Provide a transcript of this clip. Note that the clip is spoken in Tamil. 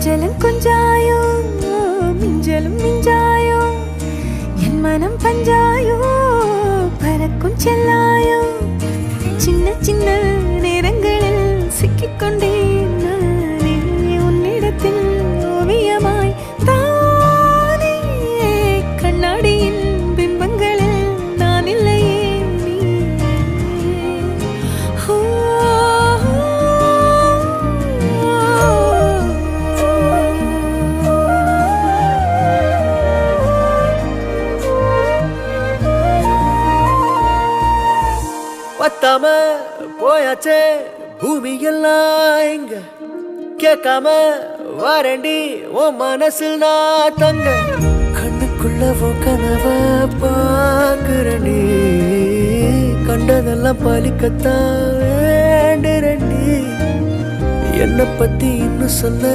கொஞ்சலும் கொஞ்சாயோ மிஞ்சலும் மிஞ்சாயோ என் மனம் பஞ்சாயோ பறக்கும் செல்லாயோ சின்ன சின்ன நேரங்களில் சிக்கிக்கொண்டேன் நானே உன்னிடத்தில் ஓவியமாய் தானே கண்ணாடியின் பிம்பங்களில் நான் இல்லையே நீ பத்தாம போயாச்சே பூமி எல்லாம் இங்க கேட்காம வாரண்டி உன் மனசில் நான் தங்க கண்ணுக்குள்ள கனவ பாக்குறண்டி கண்டதெல்லாம் பலிக்கத்தான் வேண்டுறண்டி என்னை பத்தி இன்னும் சொல்ல